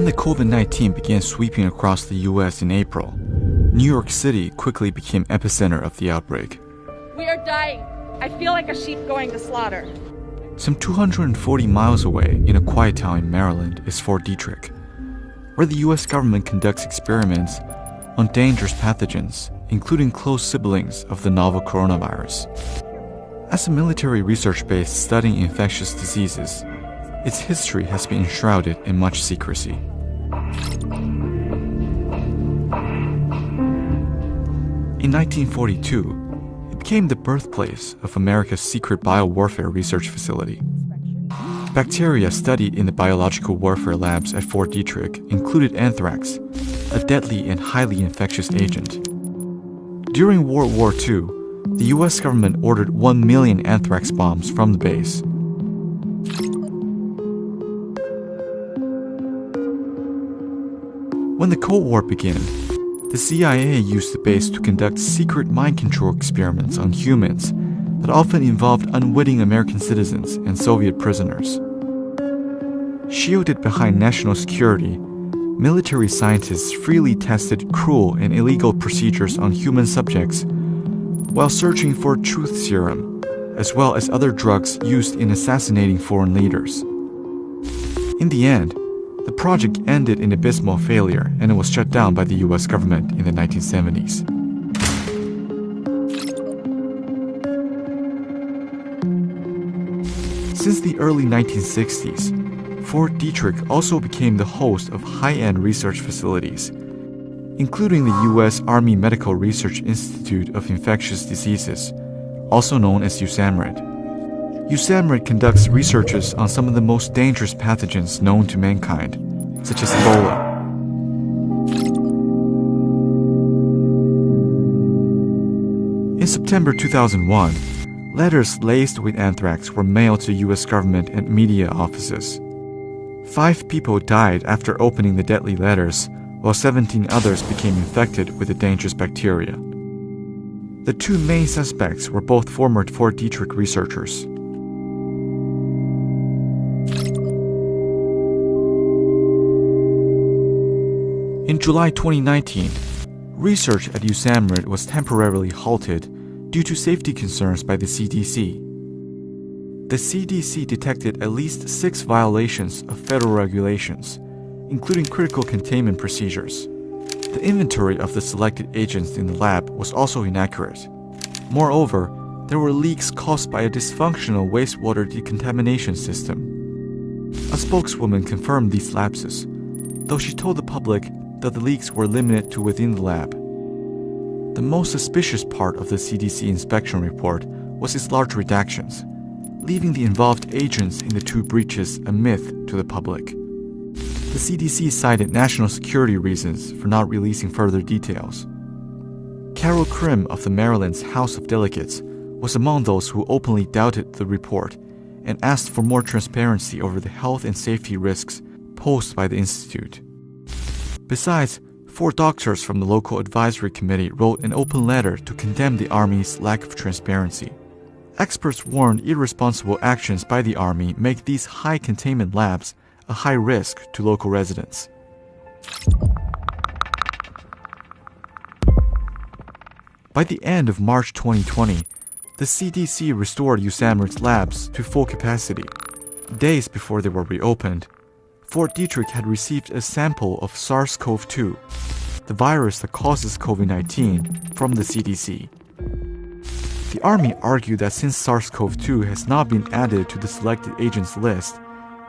the COVID-19 began sweeping across the U.S. in April, New York City quickly became epicenter of the outbreak. We are dying. I feel like a sheep going to slaughter. Some 240 miles away in a quiet town in Maryland is Fort Detrick, where the U.S. government conducts experiments on dangerous pathogens, including close siblings of the novel coronavirus. As a military research base studying infectious diseases, its history has been enshrouded in much secrecy. In 1942, it became the birthplace of America's secret biowarfare research facility. Bacteria studied in the biological warfare labs at Fort Detrick included anthrax, a deadly and highly infectious agent. During World War II, the U.S. government ordered 1 million anthrax bombs from the base. When the Cold War began, the CIA used the base to conduct secret mind control experiments on humans that often involved unwitting American citizens and Soviet prisoners. Shielded behind national security, military scientists freely tested cruel and illegal procedures on human subjects while searching for truth serum, as well as other drugs used in assassinating foreign leaders. In the end, the project ended in abysmal failure and it was shut down by the U.S. government in the 1970s. Since the early 1960s, Fort Detrick also became the host of high-end research facilities, including the U.S. Army Medical Research Institute of Infectious Diseases, also known as USAMRIID. USAMRIID conducts researches on some of the most dangerous pathogens known to mankind, such as Ebola. In September 2001, letters laced with anthrax were mailed to U.S. government and media offices. 5 people died after opening the deadly letters, while 17 others became infected with the dangerous bacteria. The 2 main suspects were both former Fort Detrick researchers. In July 2019, research at USAMRIID was temporarily halted due to safety concerns by the CDC. The CDC detected at least 6 violations of federal regulations, including critical containment procedures. The inventory of the selected agents in the lab was also inaccurate. Moreover, there were leaks caused by a dysfunctional wastewater decontamination system. A spokeswoman confirmed these lapses, though she told the public that the leaks were limited to within the lab. The most suspicious part of the CDC inspection report was its large redactions, leaving the involved agents in the 2 breaches a myth to the public. The CDC cited national security reasons for not releasing further details. Carol Krim of the Maryland's House of Delegates was among those who openly doubted the report and asked for more transparency over the health and safety risks posed by the institute. Besides, 4 doctors from the local advisory committee wrote an open letter to condemn the Army's lack of transparency. Experts warned irresponsible actions by the Army make these high-containment labs a high risk to local residents. By the end of March 2020, the CDC restored USAMRIID's labs to full capacity. Days before they were reopened, Fort Detrick had received a sample of SARS-CoV-2, the virus that causes COVID-19, from the CDC. The Army argued that since SARS-CoV-2 has not been added to the selected agents list,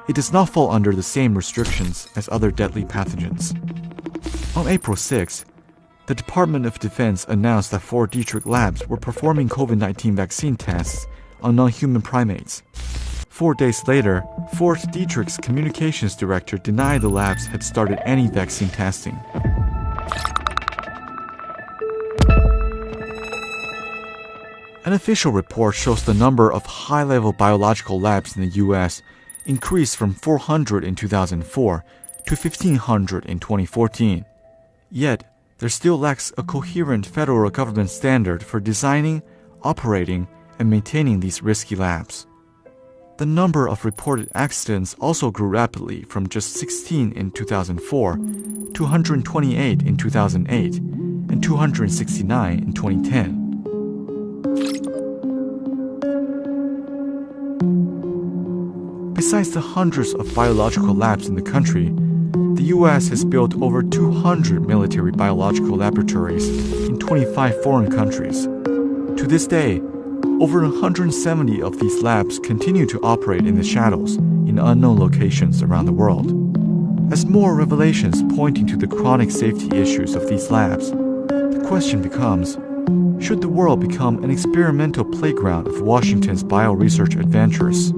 it does not fall under the same restrictions as other deadly pathogens. On April 6, the Department of Defense announced that Fort Detrick labs were performing COVID-19 vaccine tests on non-human primates. 4 days later, Fort Detrick's communications director denied the labs had started any vaccine testing. An official report shows the number of high-level biological labs in the U.S. increased from 400 in 2004 to 1,500 in 2014. Yet, there still lacks a coherent federal government standard for designing, operating, and maintaining these risky labs. the number of reported accidents also grew rapidly from just 16 in 2004 to 128 in 2008 and 269 in 2010. Besides the hundreds of biological labs in the country, the U.S. has built over 200 military biological laboratories in 25 foreign countries. To this day, over 170 of these labs continue to operate in the shadows in unknown locations around the world. As more revelations pointing to the chronic safety issues of these labs, the question becomes, should the world become an experimental playground of Washington's bioresearch adventures?